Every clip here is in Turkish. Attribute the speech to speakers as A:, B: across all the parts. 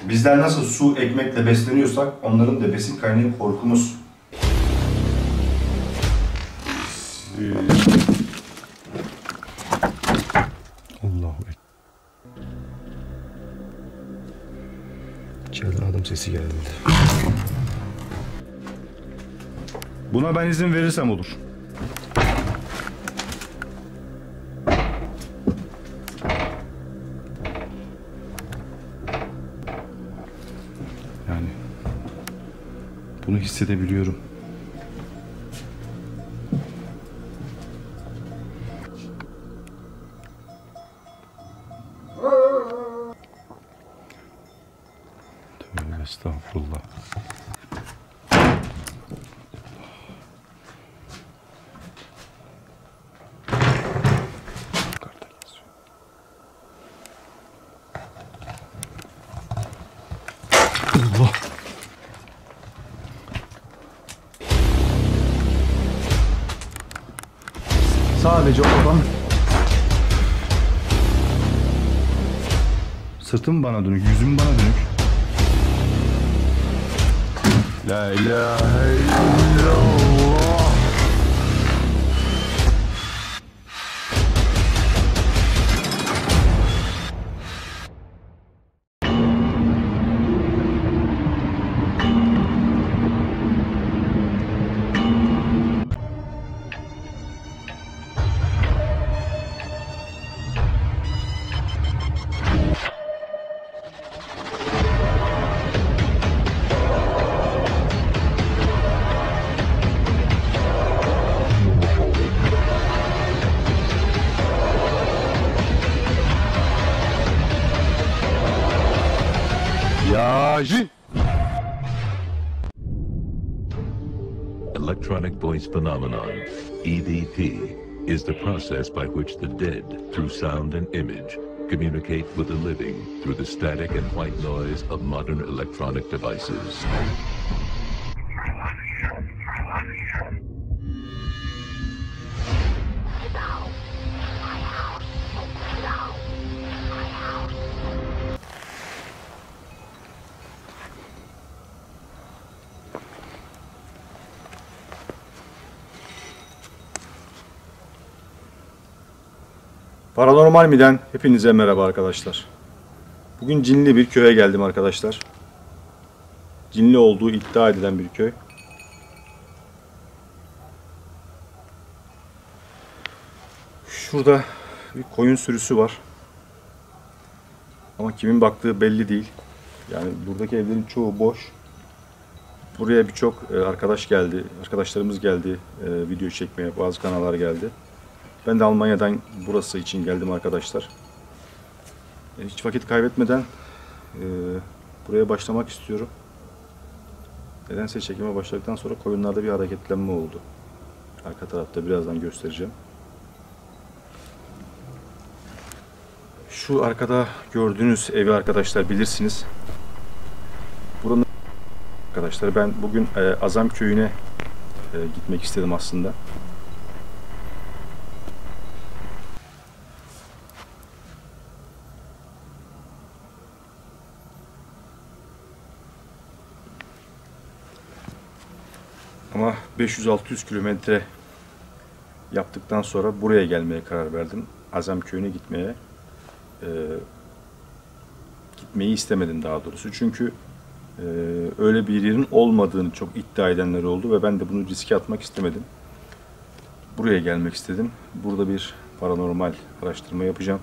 A: Bizler nasıl su, ekmekle besleniyorsak onların da besin kaynağı korkumuz.
B: Allahu Ekber. İçeriden adım sesi geldi.
A: Buna ben izin verirsem olur. Yani bunu hissedebiliyorum. Tövbe estağfurullah. Allah. Sadece oradan sırtım bana dönük, yüzüm bana dönük. La ilahe illallah. Yajin.
C: Electronic voice phenomenon, EVP, is the process by which the dead, through sound and image, communicate with the living through the static and white noise of modern electronic devices.
A: Paranormal Mi'den hepinize merhaba arkadaşlar. Bugün cinli bir köye geldim arkadaşlar. Cinli olduğu iddia edilen bir köy. Şurada bir koyun sürüsü var. Ama kimin baktığı belli değil. Yani buradaki evlerin çoğu boş. Buraya birçok arkadaş geldi, arkadaşlarımız geldi video çekmeye, bazı kanallar geldi. Ben de Almanya'dan burası için geldim arkadaşlar. Hiç vakit kaybetmeden buraya başlamak istiyorum. Nedense çekime başladıktan sonra koyunlarda bir hareketlenme oldu. Arka tarafta birazdan göstereceğim. Şu arkada gördüğünüz evi arkadaşlar bilirsiniz. Buranın arkadaşlar ben bugün Azam köyüne gitmek istedim aslında. Ama 500-600 kilometre yaptıktan sonra buraya gelmeye karar verdim. Azam köyüne gitmeyi istemedim daha doğrusu. Çünkü öyle bir yerin olmadığını çok iddia edenler oldu ve ben de bunu riske atmak istemedim. Buraya gelmek istedim. Burada bir paranormal araştırma yapacağım.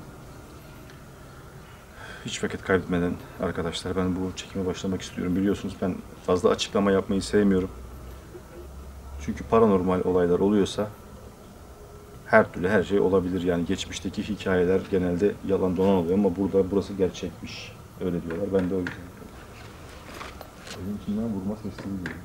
A: Hiç vakit kaybetmeden arkadaşlar ben bu çekime başlamak istiyorum. Biliyorsunuz ben fazla açıklama yapmayı sevmiyorum. Çünkü paranormal olaylar oluyorsa her türlü her şey olabilir. Yani geçmişteki hikayeler genelde yalan dolan oluyor ama burası gerçekmiş. Öyle diyorlar. Ben de o yüzden. Evin içinden vurma sesleri geliyor.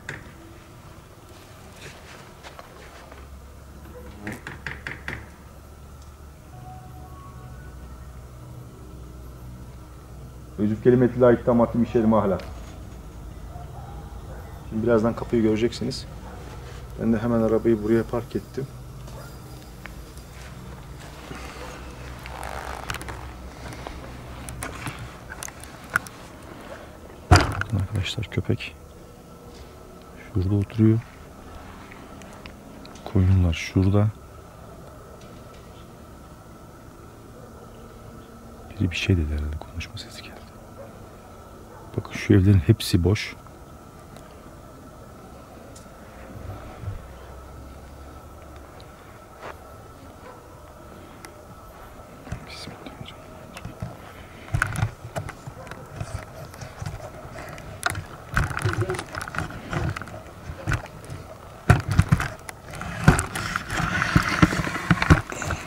A: Özüf kelimeti la ittamatim işerim ahlak. Şimdi birazdan kapıyı göreceksiniz. Ben de hemen arabayı buraya park ettim.
B: arkadaşlar köpek. Şurada oturuyor. Koyunlar şurada. Biri bir şey dedi herhalde, konuşma sesi geldi. Bakın şu evlerin hepsi boş.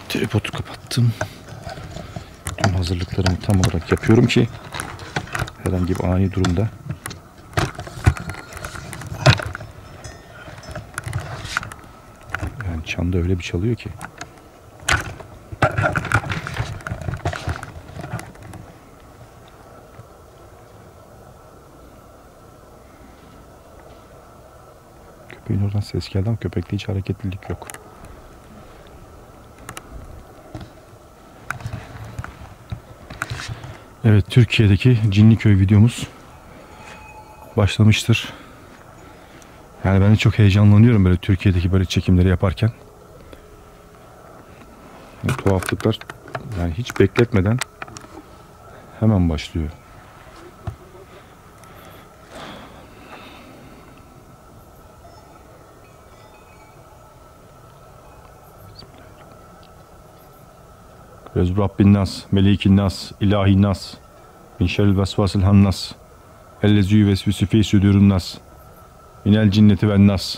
B: Tripodu kapattım. Tüm hazırlıklarımı tam olarak yapıyorum ki herhangi bir ani durumda yani çanda öyle bir çalıyor ki köpeğin oradan ses geldi ama köpekte hiç hareketlilik yok. Evet, Türkiye'deki Cinliköy videomuz başlamıştır. Yani ben de çok heyecanlanıyorum böyle Türkiye'deki böyle çekimleri yaparken. Yani tuhaflıklar yani hiç bekletmeden hemen başlıyor. Öz Rabbin nas, Melikin nas, İlahin nas, min şerril vesvasil hannas, ellezî yüvesvisu fî sudûrin nas, minel cinneti ven nas.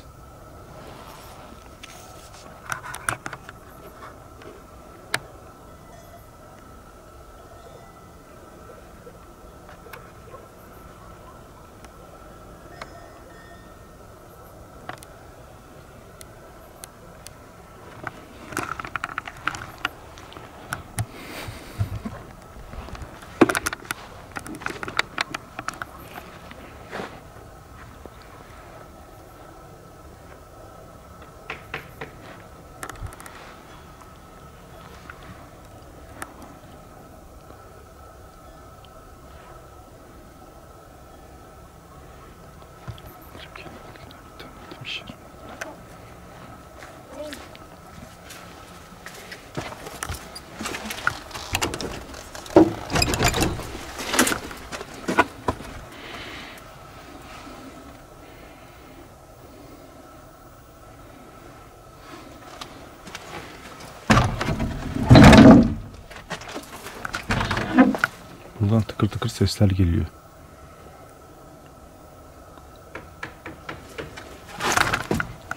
B: Buradan tıkır tıkır sesler geliyor.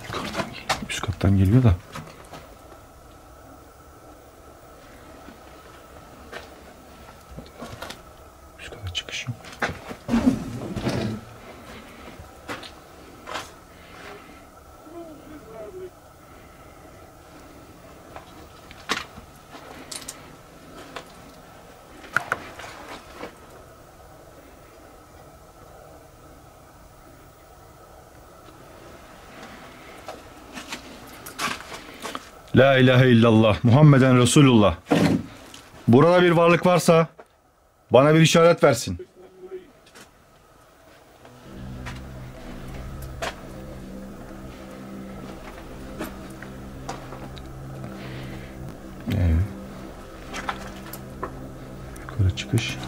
B: Yukarıdan geliyor, üst kattan geliyor da. Üst kata çıkış yok. La ilahe illallah Muhammeden Resulullah. Burada bir varlık varsa bana bir işaret versin. Yukarı çıkış.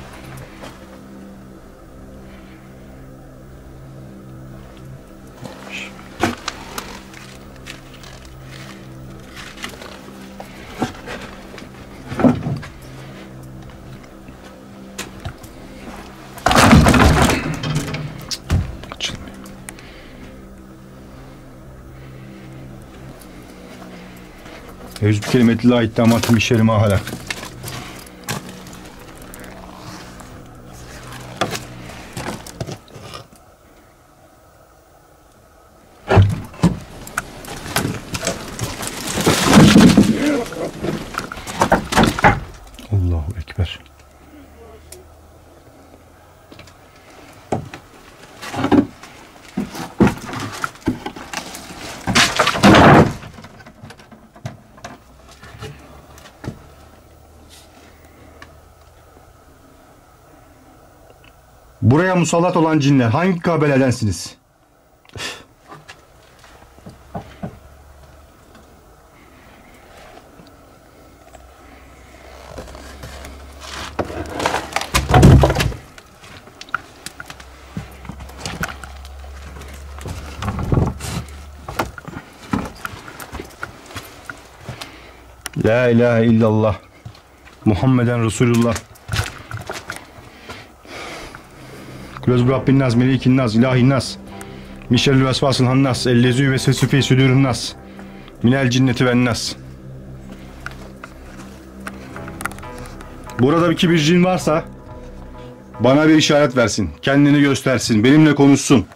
B: Evzü kelimetillahi ittamatü mişşeri ma halak. Allahu Ekber.
A: Buraya musallat olan cinler hangi kabiledensiniz? La ilahe illallah Muhammeden Resulullah. Kulezü Rabbin nas, melikin nas, ilahin nas, min şerril vesvasıl hannas, ellezü vesvesu fî sudûrin nas, minel cinneti ven nas. Burada bir cin varsa bana bir işaret versin, kendini göstersin, benimle konuşsun.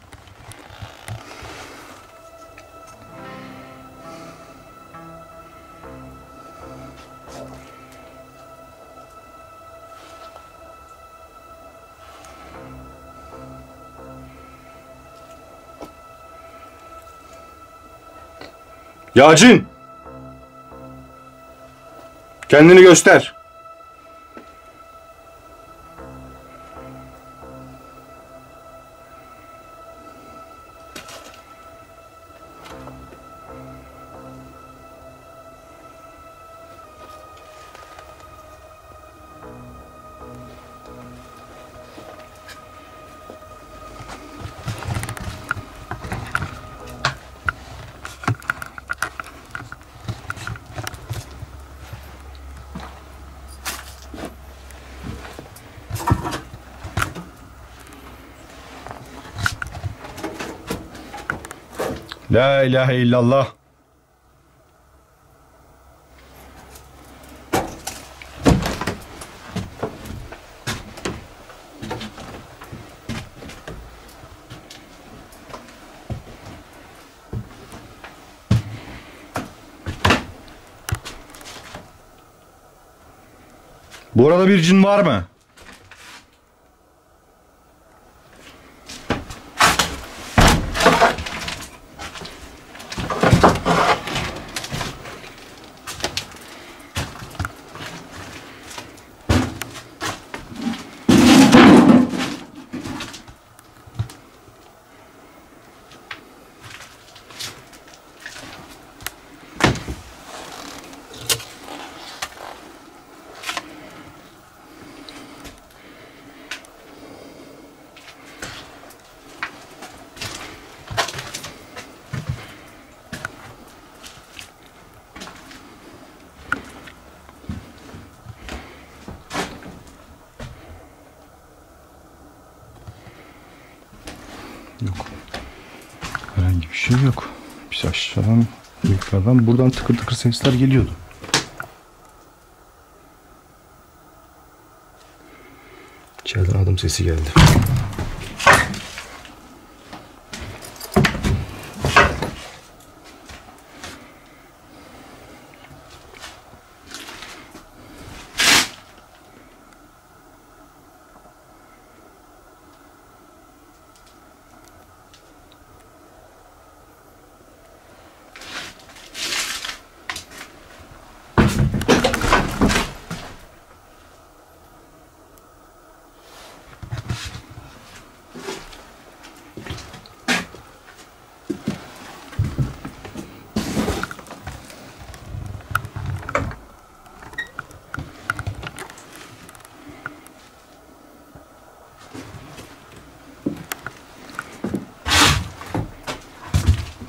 A: Ya cin! Kendini göster. La ilahe illallah. Burada bir cin var mı? Yok. Herhangi bir şey yok. Biz aşağıdan, yukarıdan, buradan tıkır tıkır sesler geliyordu. İçeriden adım sesi geldi.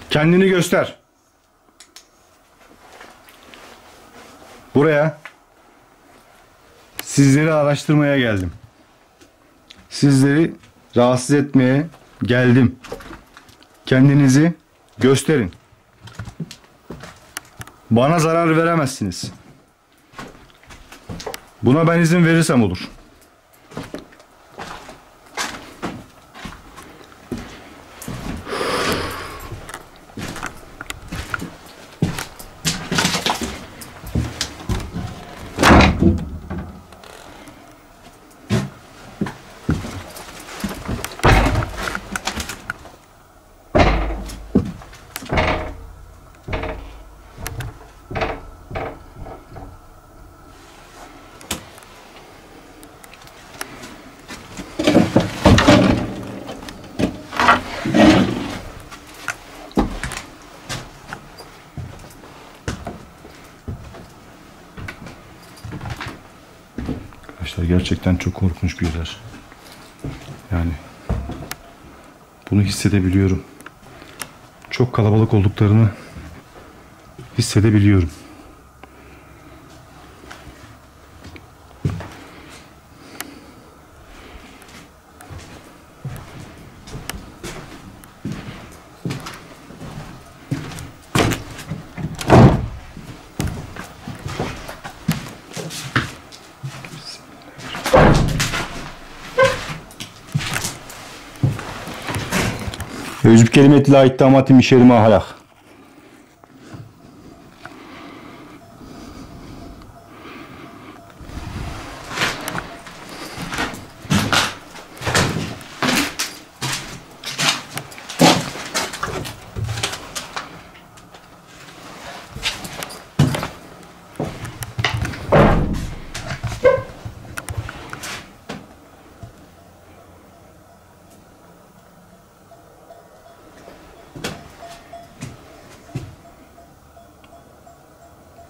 A: Kendini göster. Buraya sizleri araştırmaya geldim. Sizleri rahatsız etmeye geldim. Kendinizi gösterin. Bana zarar veremezsiniz. Buna ben izin verirsem olur.
B: arkadaşlar. Gerçekten çok korkunç bir yer. Yani bunu hissedebiliyorum. Çok kalabalık olduklarını hissedebiliyorum. Özüp kelimeti la ittamatim mişerime ahlak.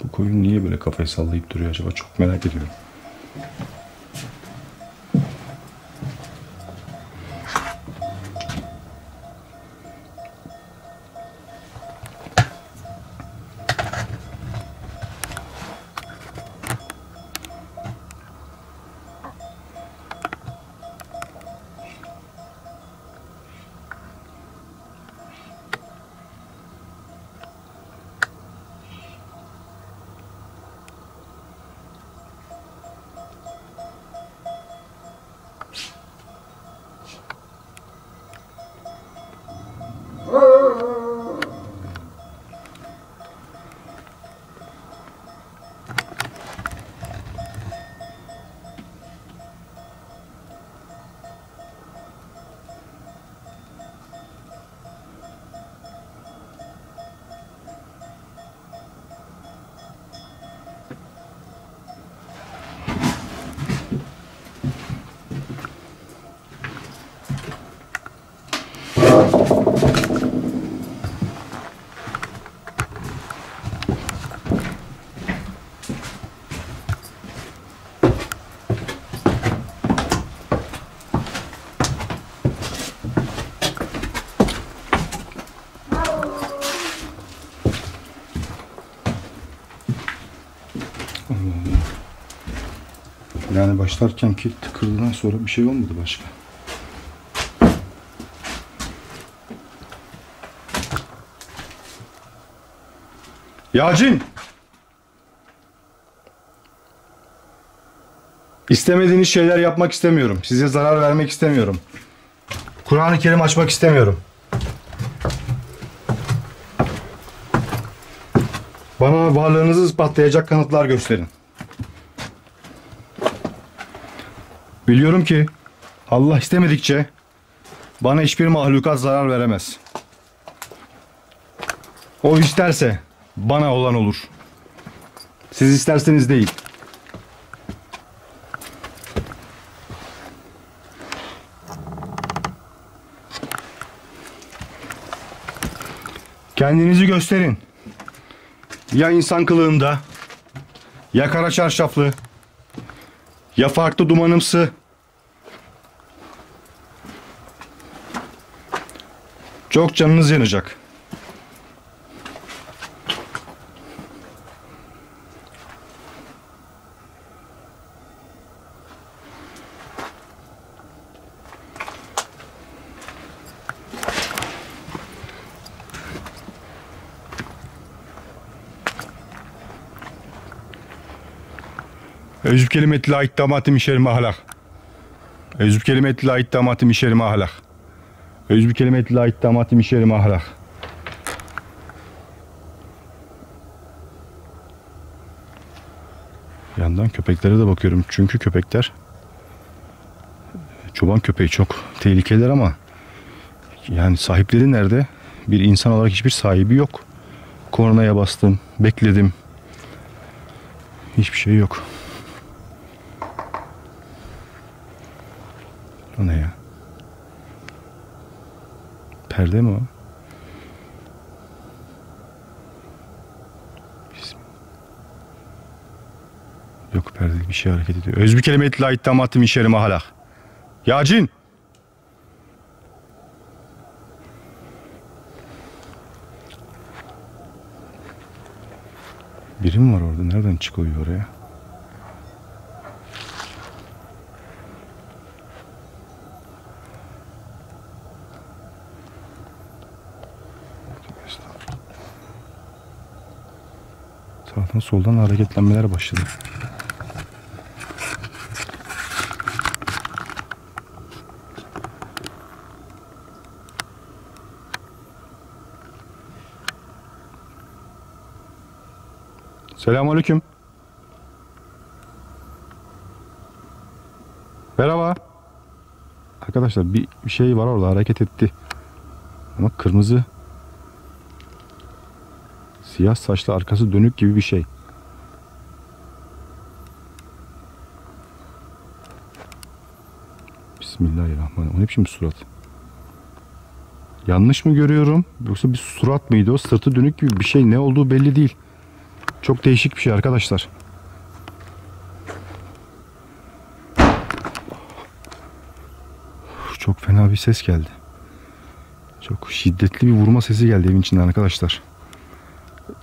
B: Bu koyun niye böyle kafayı sallayıp duruyor acaba? Çok merak ediyorum. Yani başlarken ki tıkırdıdan sonra bir şey olmadı başka. Yacin! İstemediğiniz şeyler yapmak istemiyorum. Size zarar vermek istemiyorum. Kur'an-ı Kerim açmak istemiyorum. Bana varlığınızı ispatlayacak kanıtlar gösterin. Biliyorum ki Allah istemedikçe bana hiçbir mahlukat zarar veremez. O isterse bana olan olur. Siz isterseniz değil. Kendinizi gösterin. Ya insan kılığında, ya kara çarşaflı, ya farklı dumanımsı. Çok canınız yanacak. Özüp kelimeti la ittamatim işerime ahlak. Özüp kelimeti la ittamatim işerime ahlak. Özüp kelimeti la ittamatim işerime ahlak. Yandan köpeklere de bakıyorum. Çünkü köpekler çoban köpeği çok tehlikeliler ama yani sahipleri nerede? Bir insan olarak hiçbir sahibi yok. Kornaya bastım, bekledim. Hiçbir şey yok. O ne ya? Perde mi o? Yok, Perdeli bir şey hareket ediyor. Özbü kelimet la ittamatim işeri mahalak. Ya cin! Biri mi var orada? Nereden çıkıyor oraya? Sağdan soldan hareketlenmeler başladı. Selamünaleyküm. Merhaba. Arkadaşlar bir şey var orada, hareket etti. Ama kırmızı, siyah saçlı, arkası dönük gibi bir şey. Bismillahirrahmanirrahim. O ne biçim bir surat? Yanlış mı görüyorum? Yoksa bir surat mıydı o? Sırtı dönük gibi bir şey. Ne olduğu belli değil. Çok değişik bir şey arkadaşlar. Çok fena bir ses geldi. Çok şiddetli bir vurma sesi geldi evin içinden arkadaşlar.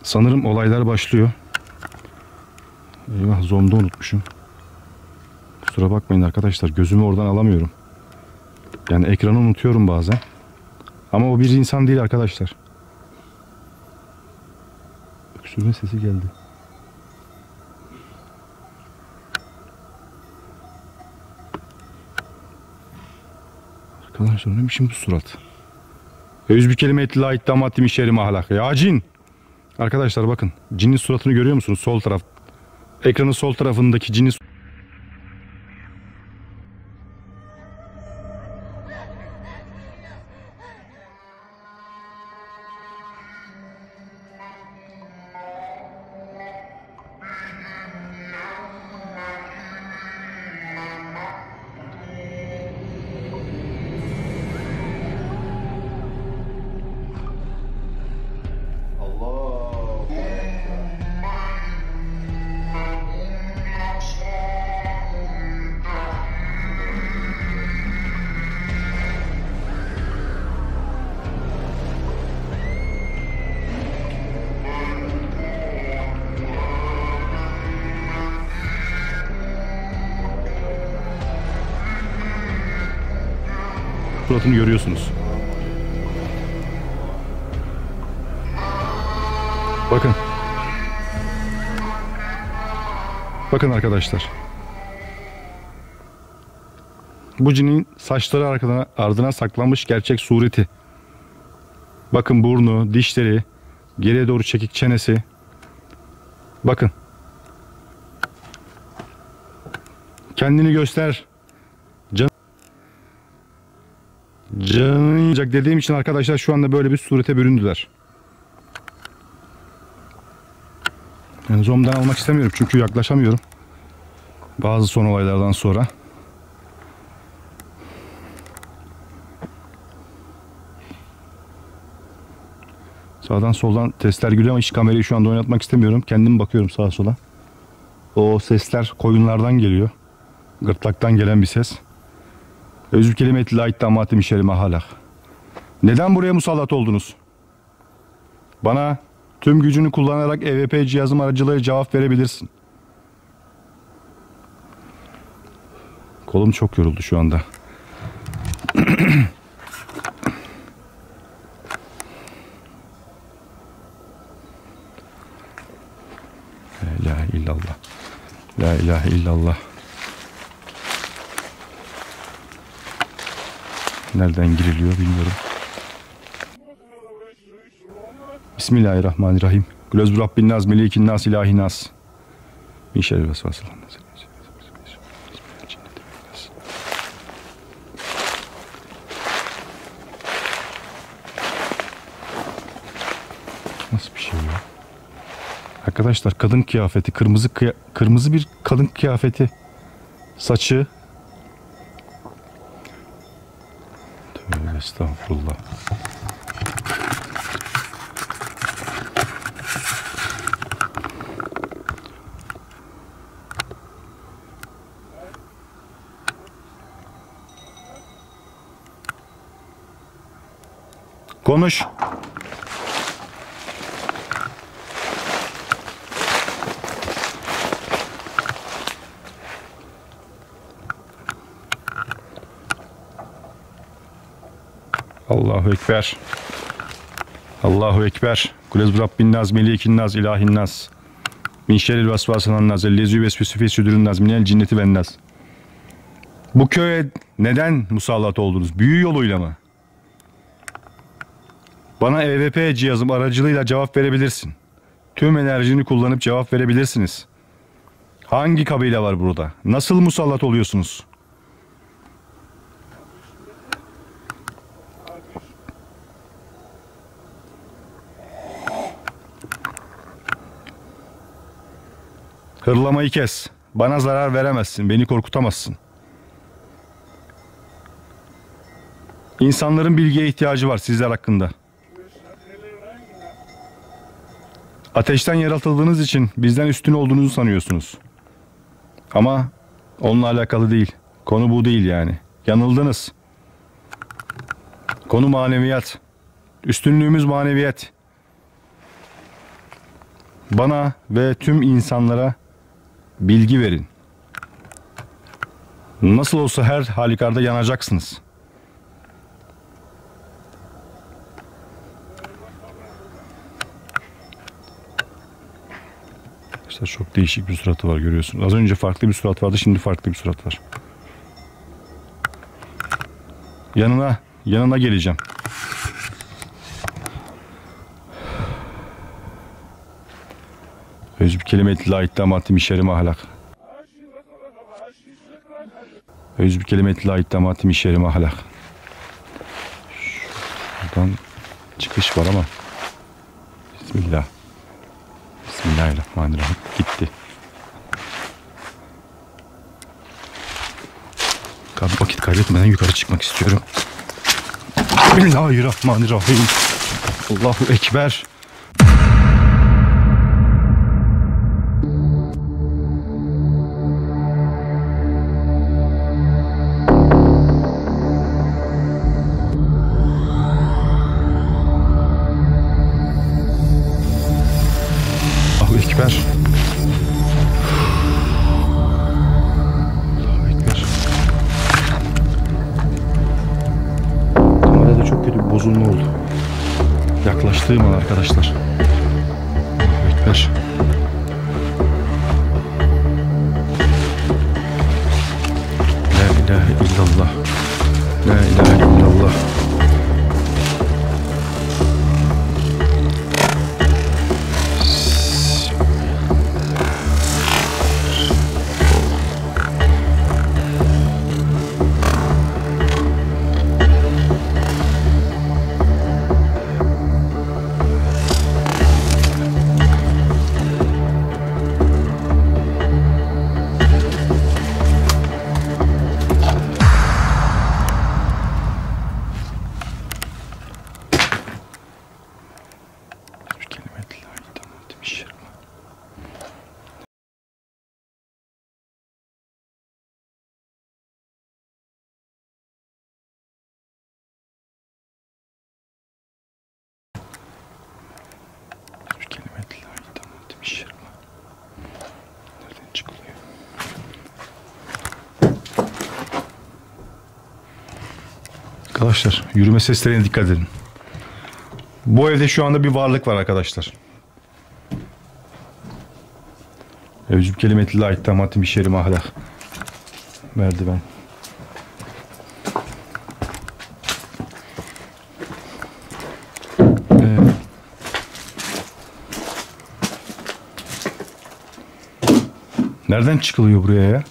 B: Sanırım olaylar başlıyor. Eyvah, zonda unutmuşum. Kusura bakmayın arkadaşlar, gözümü oradan alamıyorum. Yani ekranı unutuyorum bazen. Ama o bir insan değil arkadaşlar. Öksürme sesi geldi. Arkadaşlar ne biçim bu surat? Öz bir kelime etli ait damattim işeri mahlak. Ya cin! Arkadaşlar bakın, cinin suratını görüyor musunuz? Sol taraf. Ekranın sol tarafındaki cinin suratını görüyorsunuz. Bakın. Bakın arkadaşlar. Bu cinin saçları ardına saklanmış gerçek sureti. Bakın burnu, dişleri, geriye doğru çekik çenesi. Bakın. Kendini göster. Canın yanacak dediğim için arkadaşlar şu anda böyle bir surete büründüler. Yani zoom'dan almak istemiyorum çünkü yaklaşamıyorum. Bazı son olaylardan sonra. Sağdan soldan sesler geliyor ama hiç kamerayı şu anda oynatmak istemiyorum. Kendim bakıyorum sağa sola. O sesler koyunlardan geliyor. Gırtlaktan gelen bir ses. Özür kelimeti la ittamatim işeri mahalak. Neden buraya musallat oldunuz? Bana tüm gücünü kullanarak EVP cihazım aracılığıyla cevap verebilirsin. Kolum çok yoruldu şu anda. La ilahe illallah. La ilahe illallah. Nereden giriliyor bilmiyorum. Bismillahirrahmanirrahim. Gülözbü Rabbin naz, melikin nas, ilahi nas. Min şerri vesvasil hannas. Nasıl bir şey ya? Arkadaşlar kadın kıyafeti, kırmızı bir kadın kıyafeti. Saçı. Tövbe estağfurullah. Konuş. Allahu Ekber. Allahu Ekber. Kulez Rabbin naz, melikin naz, ilahin naz. Min şerril vesvasından naz, ellezî vesvesu fî sudûrin naz, minel cinneti ven naz. Bu köye neden musallat oldunuz? Büyü yoluyla mı? Bana EVP cihazım aracılığıyla cevap verebilirsin. Tüm enerjini kullanıp cevap verebilirsiniz. Hangi kabile var burada? Nasıl musallat oluyorsunuz? Hırlamayı kes. Bana zarar veremezsin. Beni korkutamazsın. İnsanların bilgiye ihtiyacı var sizler hakkında. Ateşten yaratıldığınız için bizden üstün olduğunuzu sanıyorsunuz. Ama onunla alakalı değil. Konu bu değil yani. Yanıldınız. Konu maneviyat. Üstünlüğümüz maneviyat. Bana ve tüm insanlara bilgi verin. Nasıl olsa her halükarda yanacaksınız. İşte çok değişik bir suratı var, görüyorsunuz. Az önce farklı bir surat vardı, şimdi farklı bir surat var. Yanına geleceğim. Özü bir kelimet la ittamatim işerim ahlak. Özü bir kelimet la ittamatim işerim ahlak. Şuradan çıkış var ama. Bismillah. Bismillahirrahmanirrahim. Gitti. Vakit kaybetmeden yukarı çıkmak istiyorum. Bismillahirrahmanirrahim. Allahu Ekber. Allahu Ekber. Allahu Ekber. Kamerada çok kötü bir bozulma oldu. Yaklaştığım an arkadaşlar. Allahu Ekber. La ilahe illallah. La ilahe illallah. Nereden çıkılıyor? Arkadaşlar yürüme seslerine dikkat edin. Bu evde şu anda bir varlık var arkadaşlar. Evcüb kelimetillah ittamatim işerim ahlak. Merdiven. Nereden çıkılıyor buraya ya?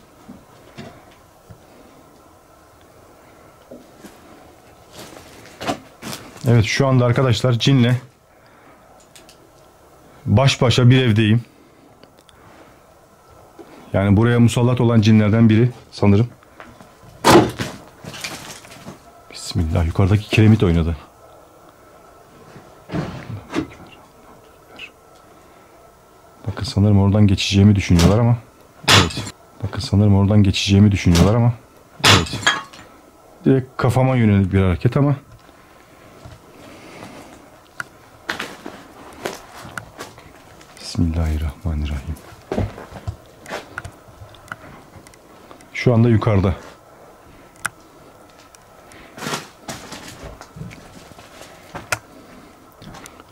B: Evet, şu anda arkadaşlar cinle baş başa bir evdeyim. Yani buraya musallat olan cinlerden biri sanırım. Bismillah, yukarıdaki kiremit oynadı. Bakın sanırım oradan geçeceğimi düşünüyorlar ama. Evet. Bakın sanırım oradan geçeceğimi düşünüyorlar ama. Evet. Direkt kafama yönelik bir hareket ama. Bismillahirrahmanirrahim. Şu anda yukarıda.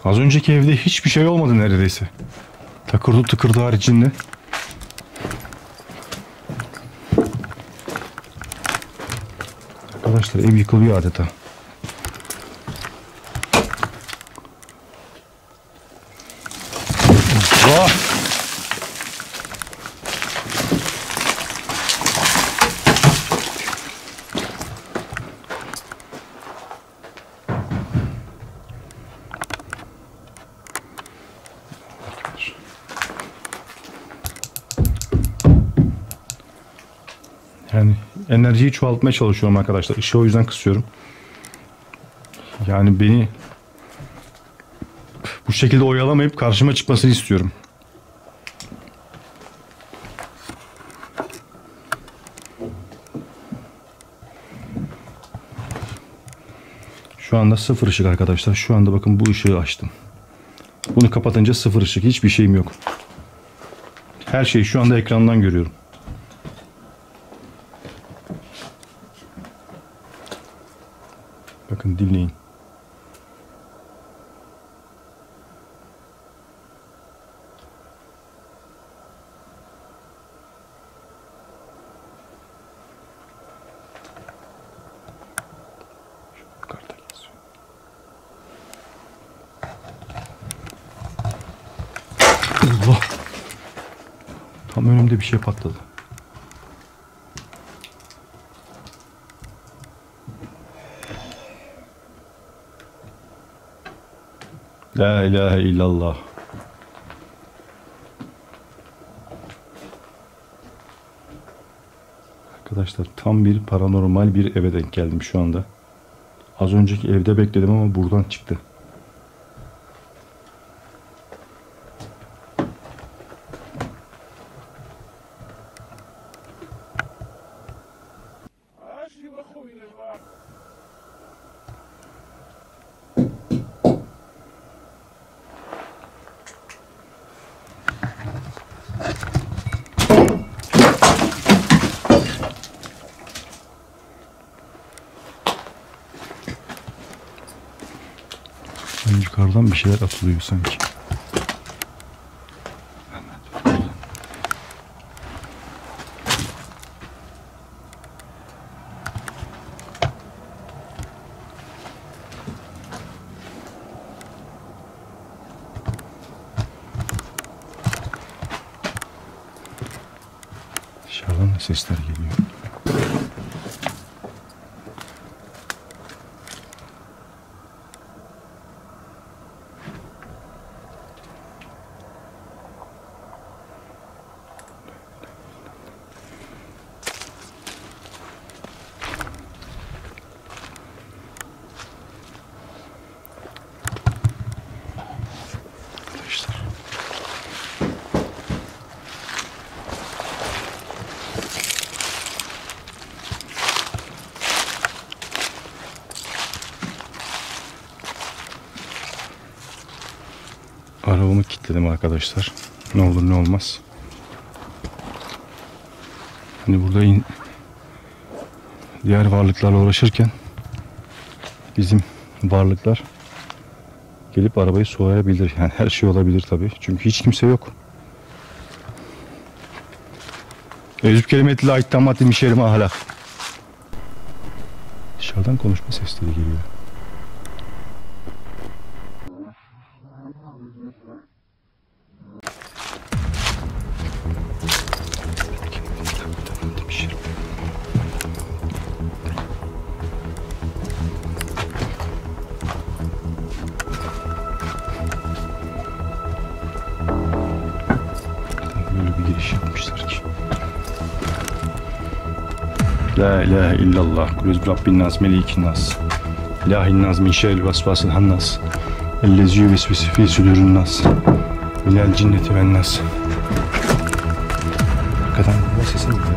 B: Az önceki evde hiçbir şey olmadı neredeyse. Takırdı tıkırdı haricinde. Arkadaşlar ev yıkılıyor adeta. Allah! Yani enerjiyi çoğaltmaya çalışıyorum arkadaşlar. Işığı o yüzden kısıyorum. Yani beni bu şekilde oyalamayıp karşıma çıkmasını istiyorum. Şu anda sıfır ışık arkadaşlar. Şu anda bakın bu ışığı açtım. Bunu kapatınca sıfır ışık. Hiçbir şeyim yok. Her şeyi şu anda ekrandan görüyorum. Bakın dinleyin. Allah! Tam önümde bir şey patladı. La ilahe illallah. Arkadaşlar tam bir paranormal bir eve denk geldim şu anda. Az önceki evde bekledim ama buradan çıktı. Yukarıdan bir şeyler atılıyor sanki. Dışarıdan da sesler geliyor. Arabamı kilitledim arkadaşlar. Ne olur ne olmaz. Hani burada diğer varlıklarla uğraşırken bizim varlıklar gelip arabayı soğuyabilir. Yani her şey olabilir tabii. Çünkü hiç kimse yok. Ezüp kelimetiyle ayettan maddi mişerime ahlak. Dışarıdan konuşma sesleri geliyor. Böyle bir giriş yapmışlar ki. La ilahe illallah. Kulüz Rabbin nas melikin nas. İlahin nas min şerril vesvasıl hannas. Ellezî yuvesvisi fî sudûrin nas. Minel cinneti ven nas. Hakikaten bu sesi mi geldi?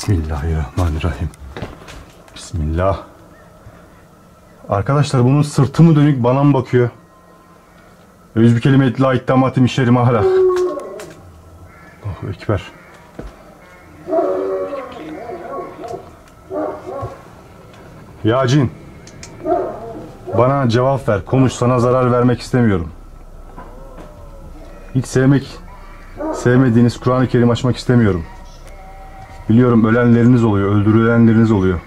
B: Bismillahirrahmanirrahim. Bismillah. Arkadaşlar bunun sırtı mı dönük, bana mı bakıyor? Özbü kelimet la ittamatim şerime hala. Allahu Ekber. Ya cin, bana cevap ver. Konuş, sana zarar vermek istemiyorum. Hiç sevmediğiniz Kur'an-ı Kerim açmak istemiyorum. Biliyorum ölenleriniz oluyor, öldürülenleriniz oluyor.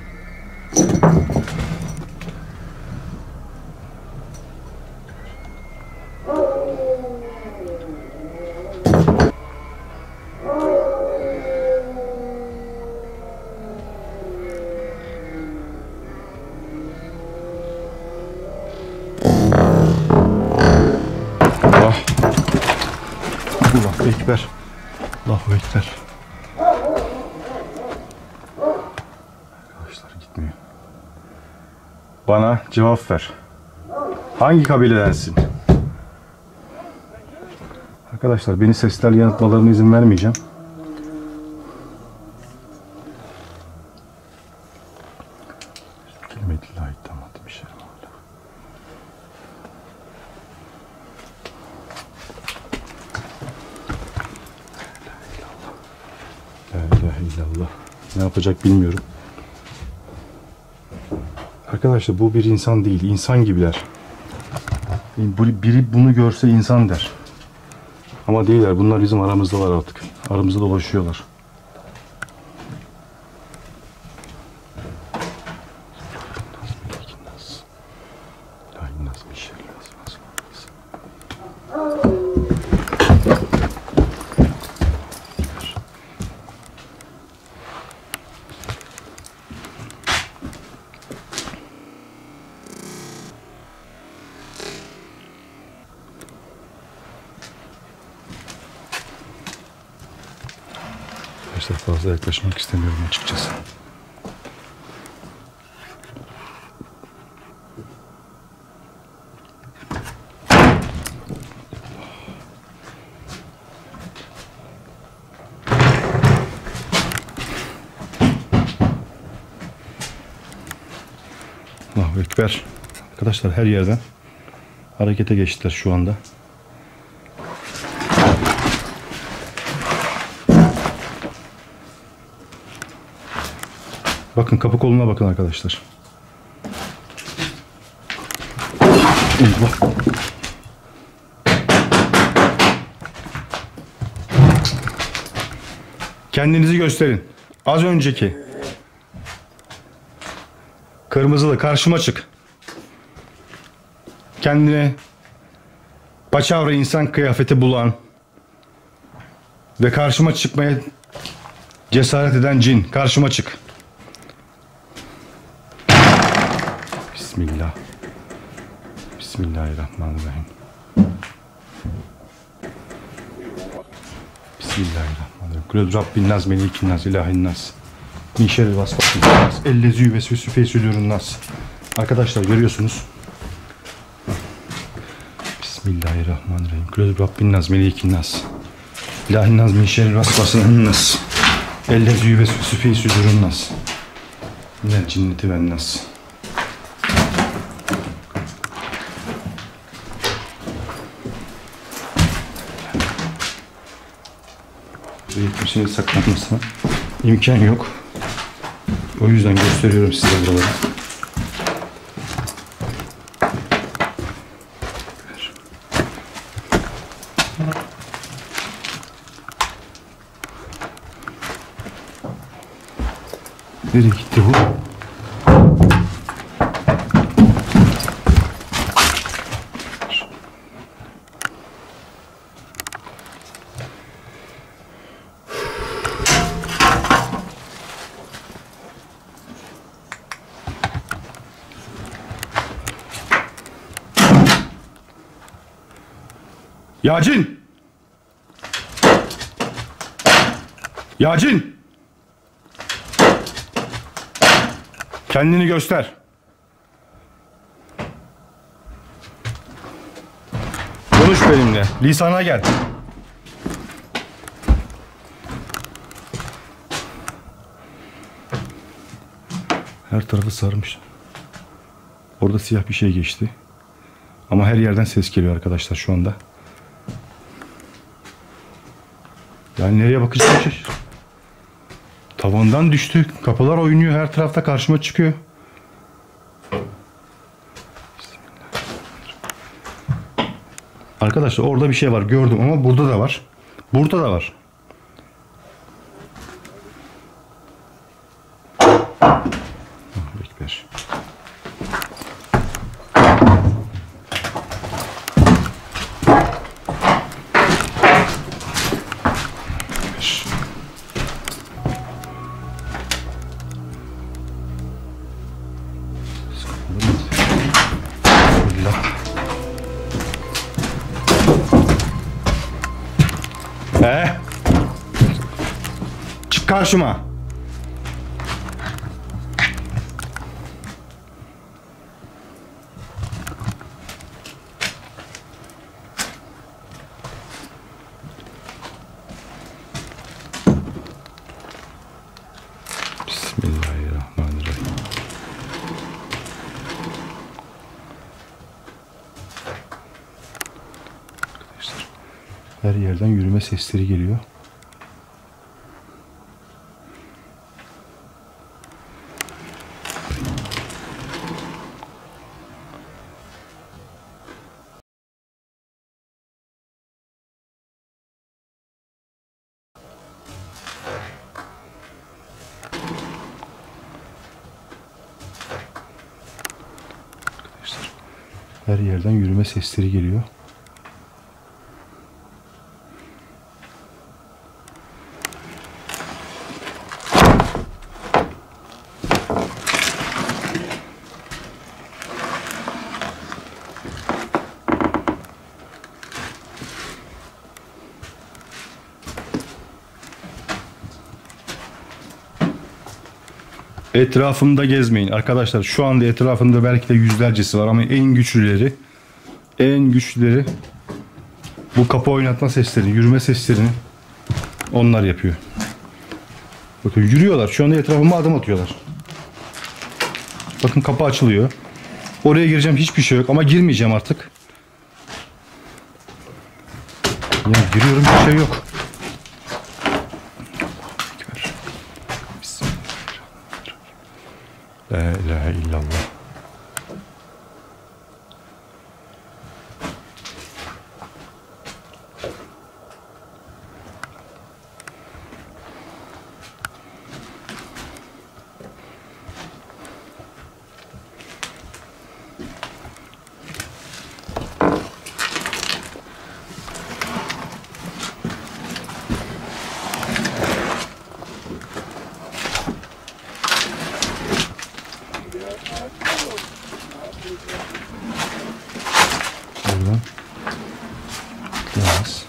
B: Allahu Ekber. Allahu Ekber. Arkadaşlar gitmiyor. Bana cevap ver. Hangi kabiledensin? Arkadaşlar beni seslerle yanıtmalarına izin vermeyeceğim. Kelimetiyle ait tamamen bir şey var. La ilahe illallah. Ne yapacak bilmiyorum. Arkadaşlar bu bir insan değil. İnsan gibiler. Biri bunu görse insan der. Ama değiller. Bunlar bizim aramızdalar artık. Aramızda dolaşıyorlar. Arkadaşlar fazla yaklaşmak istemiyorum açıkçası. Allahu Ekber. Arkadaşlar her yerden harekete geçtiler şu anda. Bakın kapı koluna bakın arkadaşlar. Allah. Kendinizi gösterin. Az önceki kırmızılı karşıma çık. Kendine paçavra insan kıyafeti bulan ve karşıma çıkmaya cesaret eden cin, karşıma çık. Bismillah. Bismillahirrahmanirrahim. Bismillahirrahmanirrahim. Kul Rabbin nas, melikin nas, ilahin nas. Min şerri vasfatin nas, ellezî yüvesvisu fî sudûrin nas. Arkadaşlar görüyorsunuz. Bismillahirrahmanirrahim. Kul Rabbin nas, melikin nas. İlahin nas, min şerri vasfatin nas. Ellezî yüvesvisu fî sudûrin nas. Minel cinneti ven nas. Kimsenin saklanmasına imkan yok. O yüzden gösteriyorum size buraları. Nereye gitti bu? Yacin! Yacin! Kendini göster. Konuş benimle. Lisana gel. Her tarafı sarmış. Orada siyah bir şey geçti. Ama her yerden ses geliyor arkadaşlar şu anda. Yani nereye bakacağım ki? Tavandan düştü. Kapılar oynuyor. Her tarafta karşıma çıkıyor. Arkadaşlar orada bir şey var. Gördüm ama burada da var. Burada da var. Bekler. Çık karşıma. Bismillahirrahmanirrahim. Arkadaşlar, her yerden yürüme sesleri geliyor. Her yerden yürüme sesleri geliyor. Etrafımda gezmeyin arkadaşlar. Şu anda etrafımda belki de yüzlercesi var ama en güçlüleri bu kapı oynatma sesleri, yürüme seslerini onlar yapıyor. Bakın yürüyorlar. Şu anda etrafıma adım atıyorlar. Bakın kapı açılıyor. Oraya gireceğim, hiçbir şey yok ama girmeyeceğim artık. Ya giriyorum, bir şey yok. La ilahe illallah. Buradan atlayacağız.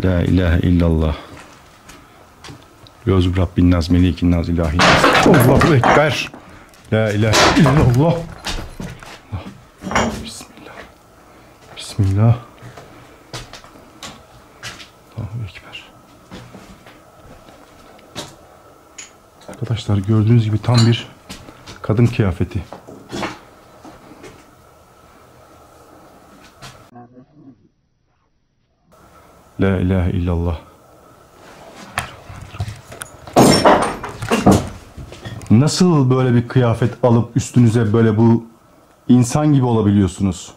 B: La ilahe illallah. Yozub Rabbin naz melikin naz ilahi. Allahu ekber. La ilahe illallah. Bismillah. Bismillah. Allahu ekber. Arkadaşlar gördüğünüz gibi tam bir kadın kıyafeti. La ilahe illallah. Nasıl böyle bir kıyafet alıp üstünüze böyle bu insan gibi olabiliyorsunuz?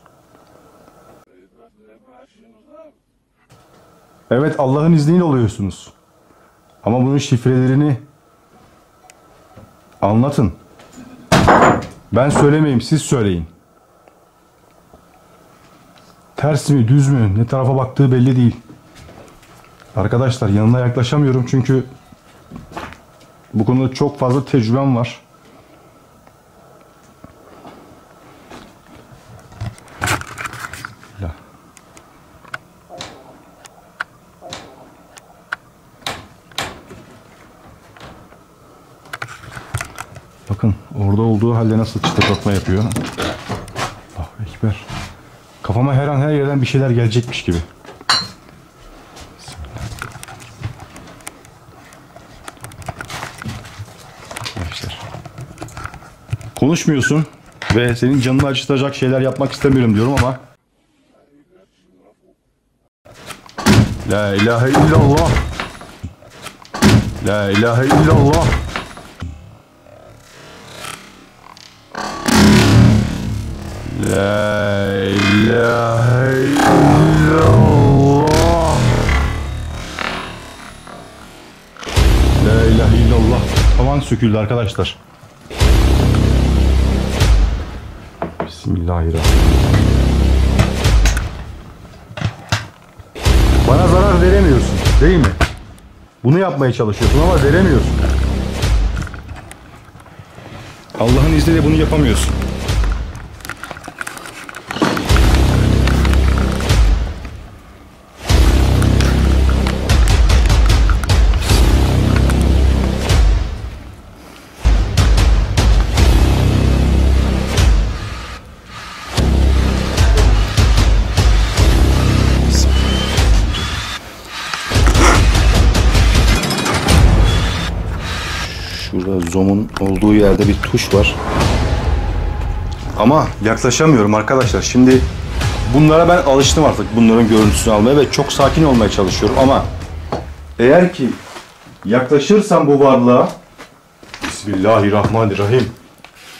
B: Evet, Allah'ın izniyle oluyorsunuz. Ama bunun şifrelerini anlatın. Ben söylemeyeyim, siz söyleyin. Ters mi, düz mü, ne tarafa baktığı belli değil. Arkadaşlar yanına yaklaşamıyorum çünkü bu konuda çok fazla tecrübem var. Bakın orada olduğu halde nasıl çıtlatma yapıyor. Ah ekber. Kafama her an her yerden bir şeyler gelecekmiş gibi. Arkadaşlar. Konuşmuyorsun ve senin canını acıtacak şeyler yapmak istemiyorum diyorum ama La ilahe illallah. La ilahe illallah. La ilahe illallah. La ilahe illallah. Tavan söküldü arkadaşlar. Bismillahirrahmanirrahim. Bana zarar veremiyorsun, değil mi? Bunu yapmaya çalışıyorsun ama veremiyorsun. Allah'ın izniyle bunu yapamıyorsun. Şurada zoom'un olduğu yerde bir tuş var. Ama yaklaşamıyorum arkadaşlar. Şimdi bunlara ben alıştım artık, bunların görüntüsünü almaya ve çok sakin olmaya çalışıyorum ama eğer ki yaklaşırsam bu varlığa, Bismillahirrahmanirrahim,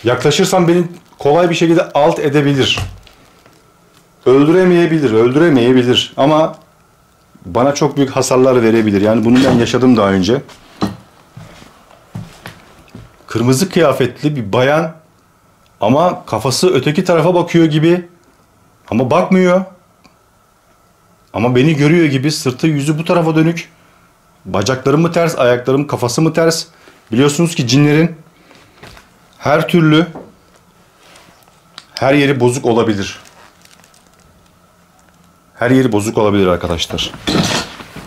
B: yaklaşırsam beni kolay bir şekilde alt edebilir. Öldüremeyebilir ama bana çok büyük hasarlar verebilir. Yani bunu ben yaşadım daha önce. Kırmızı kıyafetli bir bayan ama kafası öteki tarafa bakıyor gibi ama bakmıyor. Ama beni görüyor gibi, sırtı yüzü bu tarafa dönük. Bacaklarım mı ters, ayaklarım, kafası mı ters? Biliyorsunuz ki cinlerin her türlü her yeri bozuk olabilir. Her yeri bozuk olabilir arkadaşlar.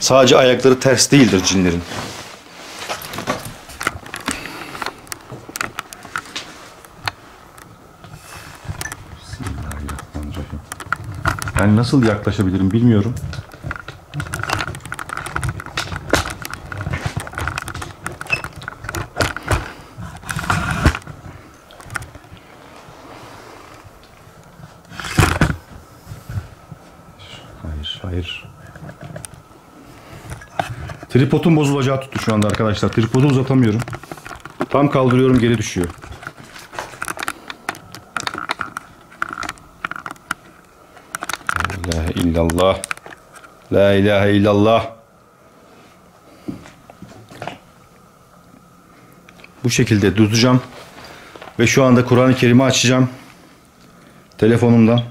B: Sadece ayakları ters değildir cinlerin. Yani nasıl yaklaşabilirim bilmiyorum. Hayır. Tripodum bozulacağı tuttu şu anda arkadaşlar. Tripodu uzatamıyorum. Tam kaldırıyorum, geri düşüyor. La ilahe illallah. La ilahe illallah. Bu şekilde tutacağım. Ve şu anda Kur'an-ı Kerim'i açacağım. Telefonumdan.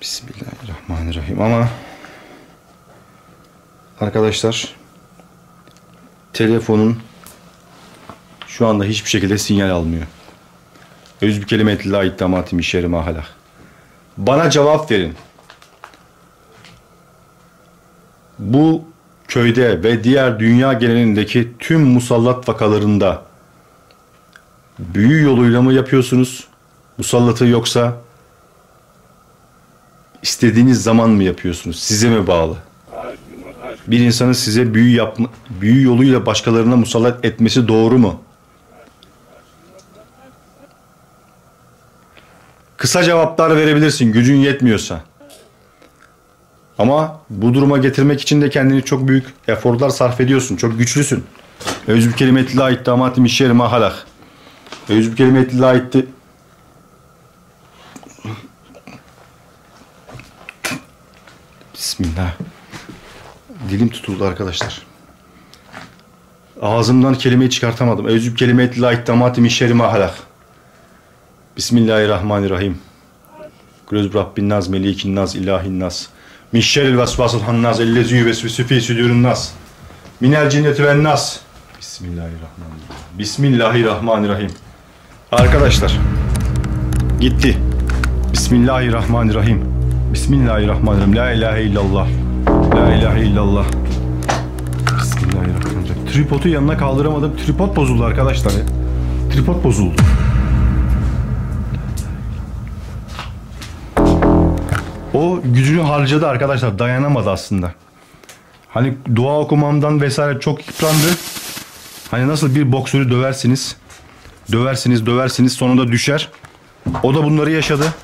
B: Bismillahirrahmanirrahim. Ama arkadaşlar telefonun şu anda hiçbir şekilde sinyal almıyor. Özbü kelimetillahi ittamatim işeri mahalah. Bana cevap verin. Bu köyde ve diğer dünya genelindeki tüm musallat vakalarında büyü yoluyla mı yapıyorsunuz musallatı, yoksa istediğiniz zaman mı yapıyorsunuz? Size mi bağlı? Bir insanın size büyü yoluyla başkalarına musallat etmesi doğru mu? Kısa cevaplar verebilirsin gücün yetmiyorsa. Ama bu duruma getirmek için de kendini çok büyük eforlar sarf ediyorsun. Çok güçlüsün. Özbü kelimetillahi ittamatim işeri mahalak. Özbü kelimetillahi itti. Bismillah. Dilim tutuldu arkadaşlar. Ağzımdan kelimeyi çıkartamadım. Özbü kelimetillahi ittamatim işeri mahalak. Bismillahirrahmanirrahim. Göz Rabbin Naz, Melikin Naz, İlahin Naz. Min şerril vesvasıl hannaz, ellezî yuvesvisu fî sudûrin nas. Minel cinneti ven nas. Bismillahirrahmanirrahim. Bismillahirrahmanirrahim. Arkadaşlar gitti. Bismillahirrahmanirrahim. Bismillahirrahmanirrahim. La ilahe illallah. La ilahe illallah. Bismillahirrahmanirrahim. Tripodu yanına kaldıramadım. Tripod bozuldu arkadaşlar ya. Tripod bozuldu. O gücünü harcadı arkadaşlar. Dayanamadı aslında. Hani dua okumamdan vesaire çok yıprandı. Hani nasıl bir boksörü döversiniz. Döversiniz sonunda düşer. O da bunları yaşadı.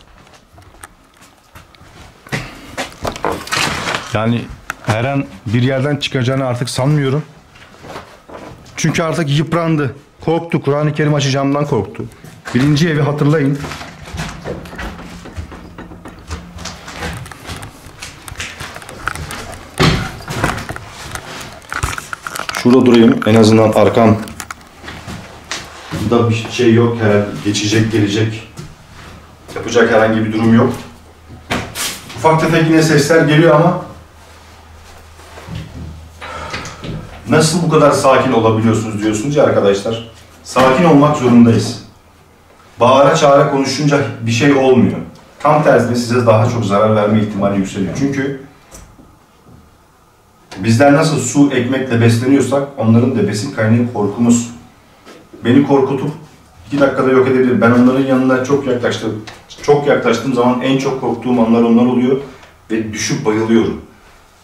B: Yani her an bir yerden çıkacağını artık sanmıyorum. Çünkü artık yıprandı. Korktu. Kur'an-ı Kerim açacağımdan korktu. Birinci evi hatırlayın. Şurada durayım. En azından arkamda bir şey yok. Herhalde geçecek, gelecek. Yapacak herhangi bir durum yok. Ufak tefek yine sesler geliyor ama nasıl bu kadar sakin olabiliyorsunuz diyorsunuz ya arkadaşlar. Sakin olmak zorundayız. Bağıra çağıra konuşunca bir şey olmuyor. Tam tersine size daha çok zarar verme ihtimali yükseliyor. Çünkü bizler nasıl su, ekmekle besleniyorsak onların da besin kaynağı korkumuz. Beni korkutup 2 dakikada yok edebilir. Ben onların yanına çok yaklaştığım zaman en çok korktuğum anlar onlar oluyor ve düşüp bayılıyorum.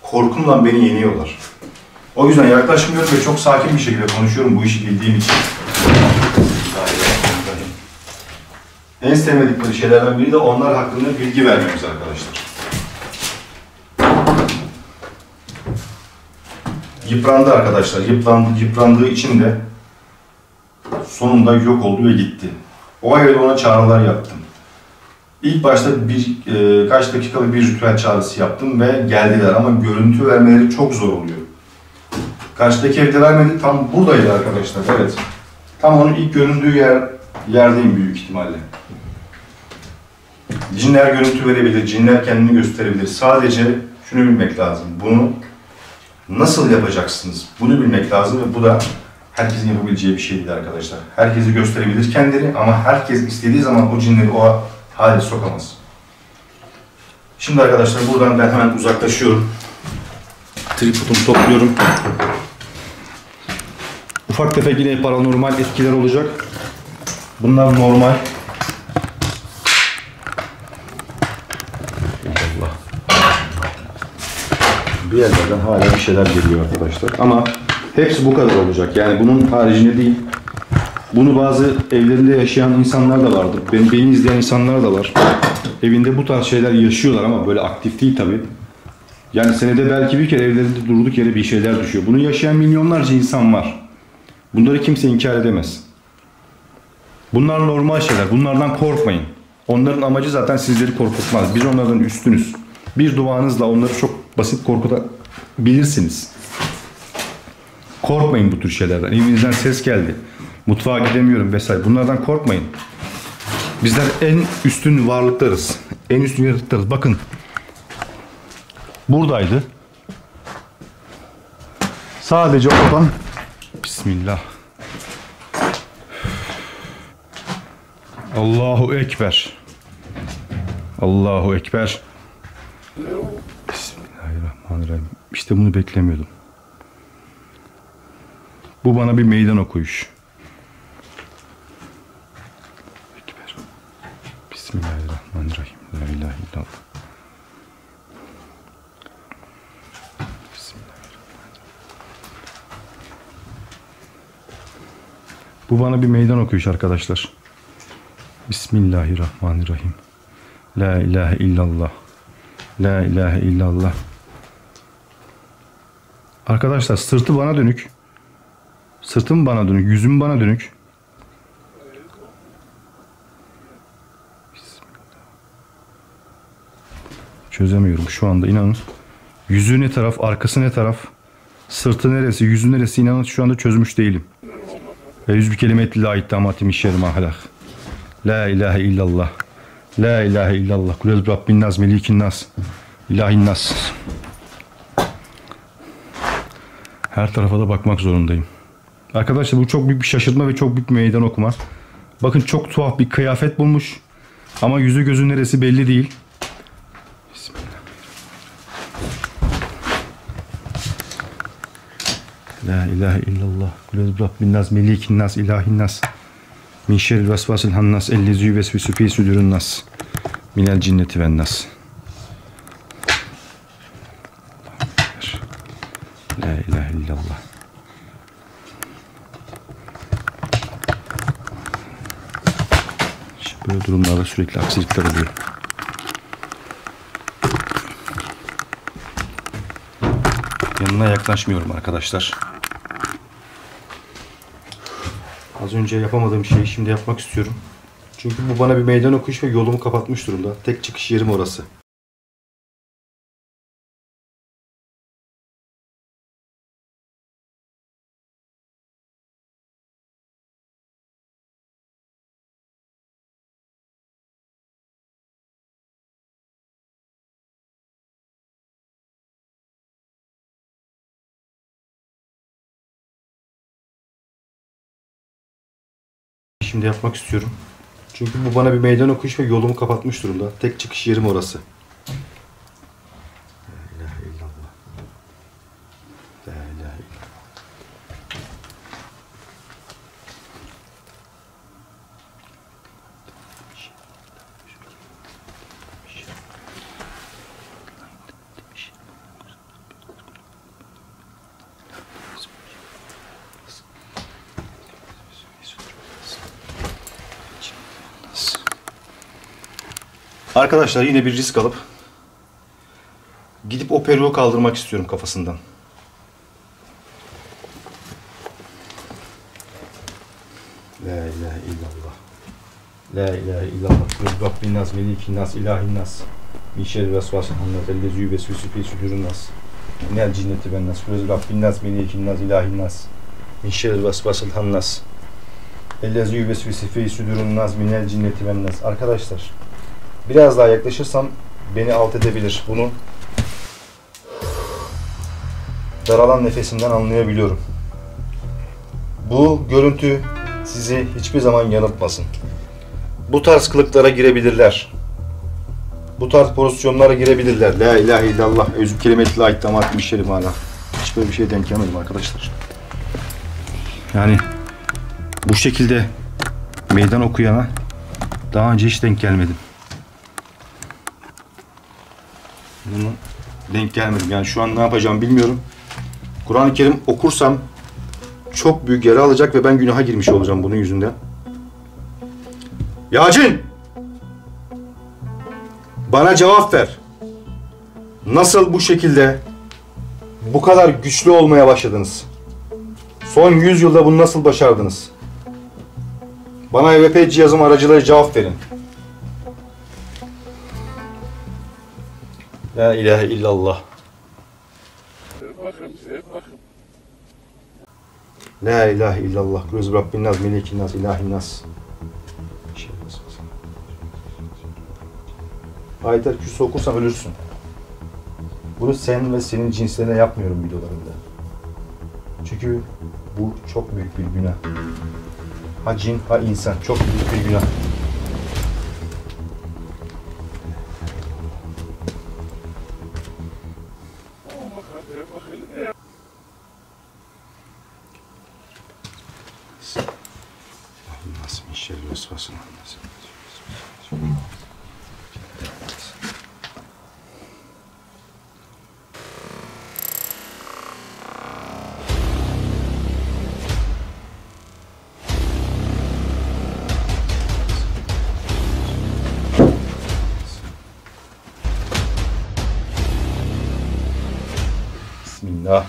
B: Korkumla beni yeniyorlar. O yüzden yaklaşmıyorum ve çok sakin bir şekilde konuşuyorum bu işi bildiğim için. En sevmedikleri şeylerden biri de onlar hakkında bilgi vermemiz arkadaşlar. Yıprandı arkadaşlar. Yıprandığı için de sonunda yok oldu ve gitti. O ayda ona çağrılar yaptım. İlk başta kaç dakikalık bir ritüel çağrısı yaptım ve geldiler ama görüntü vermeleri çok zor oluyor. Karşıdaki evde vermedi, tam buradaydı arkadaşlar, evet. Tam onun ilk göründüğü yerdeyim büyük ihtimalle. Cinler görüntü verebilir, cinler kendini gösterebilir. Sadece şunu bilmek lazım, bunu nasıl yapacaksınız? Bunu bilmek lazım ve bu da herkesin yapabileceği bir şey değil arkadaşlar. Herkesi gösterebilir kendini ama herkes istediği zaman o cinleri o hale sokamaz. Şimdi arkadaşlar buradan ben hemen uzaklaşıyorum. Tripodumu topluyorum. Ufak tefek yine paranormal etkiler olacak. Bunlar normal. Allah. Bir yerlerden hala bir şeyler geliyor arkadaşlar. Ama hepsi bu kadar olacak. Yani bunun haricinde değil. Bunu bazı evlerinde yaşayan insanlar da vardır. Beni izleyen insanlar da var. Evinde bu tarz şeyler yaşıyorlar ama böyle aktif değil tabii. Yani senede belki bir kere evlerinde durduk yere bir şeyler düşüyor. Bunu yaşayan milyonlarca insan var. Bunları kimse inkar edemez. Bunlar normal şeyler. Bunlardan korkmayın. Onların amacı zaten sizleri korkutmaz. Biz onlardan üstünüz. Bir duanızla onları çok basit korkutabilirsiniz. Korkmayın bu tür şeylerden. Evinizden ses geldi. Mutfağa gidemiyorum vesaire. Bunlardan korkmayın. Bizler en üstün varlıklarız. En üstün yaratıklarız. Bakın. Buradaydı. Sadece oradan Bismillah. Allahu Ekber. Allahu Ekber. Bismillahirrahmanirrahim. İşte bunu beklemiyordum. Bu bana bir meydan okuyuş. Ekber. Bismillahirrahmanirrahim. La ilahe illallah. Bu bana bir meydan okuyuş arkadaşlar. Bismillahirrahmanirrahim. La ilahe illallah. La ilahe illallah. Arkadaşlar sırtı bana dönük. Sırtım bana dönük. Yüzüm bana dönük. Çözemiyorum şu anda, inanın. Yüzü ne taraf, arkası ne taraf, sırtı neresi, yüzü neresi, inanın şu anda çözmüş değilim. Ve yüz bir kelime etti la ittamatim işyerim ahlak. La ilahe illallah. La ilahe illallah. Kulez Rabbin nas, melikin nas, ilahin nas. Her tarafa da bakmak zorundayım. Arkadaşlar bu çok büyük bir şaşırtma ve çok büyük bir meydan okuma. Bakın çok tuhaf bir kıyafet bulmuş. Ama yüzü gözü neresi belli değil. La ilahe illallah. Kulez Rabbin nas, melikin nas, ilahin nas. Min şerril vesvasil hannas ellezî yuvesvisu fî sudûrin nas. Minel cinneti ven nas. La ilahe illallah. İşte böyle durumlarda sürekli aksilikler oluyor. Yanına yaklaşmıyorum arkadaşlar. Az önce yapamadığım şeyi şimdi yapmak istiyorum. Çünkü bu bana bir meydan okuyuş ve yolumu kapatmış durumda. Tek çıkış yerim orası. Şimdi yapmak istiyorum. Çünkü bu bana bir meydan okuyuş ve yolumu kapatmış durumda. Tek çıkış yerim orası. La ilahe illallah. La ilahe illallah. Arkadaşlar yine bir risk alıp gidip o peruğu kaldırmak istiyorum kafasından. La ilahe illallah. La ilahe illallah. Rabbin nas, melikin nas, ilahin nas. Min şerril vesvasil hannas ellezî yuvesvisu fî sudûrin nas. Minel cinneti ven nas. Rabbin nas, melikin nas, ilahin nas. Min şerril vesvasil hannas ellezî yuvesvisu fî sudûrin nas. Minel cinneti ven nas. Arkadaşlar biraz daha yaklaşırsam beni alt edebilir. Bunu daralan nefesimden anlayabiliyorum. Bu görüntü sizi hiçbir zaman yanıltmasın. Bu tarz kılıklara girebilirler. Bu tarz pozisyonlara girebilirler. La ilahe illallah. Özü kelimet la ittamat mişerim hala. Hiç böyle bir şeye denk gelmedim arkadaşlar. Yani bu şekilde meydan okuyana daha önce hiç denk gelmedim. Bunu denk gelmedim. Yani şu an ne yapacağımı bilmiyorum. Kur'an-ı Kerim okursam çok büyük yara alacak ve ben günaha girmiş olacağım bunun yüzünden. Yacin! Bana cevap ver. Nasıl bu şekilde bu kadar güçlü olmaya başladınız? Son 100 yılda bunu nasıl başardınız? Bana EVP cihazım aracılığıyla cevap verin. La ilahe illallah. La ilahe illallah. Göz Rabbin nas, melikin nas, ilahin nas. Ayet-el Kürsü okursan ölürsün. Bunu sen ve senin cinslerine yapmıyorum videolarımda. Çünkü bu çok büyük bir günah. Ha cin, ha insan. Çok büyük bir günah. Nasıl bir şey vesvasın anlasın. Bismillah.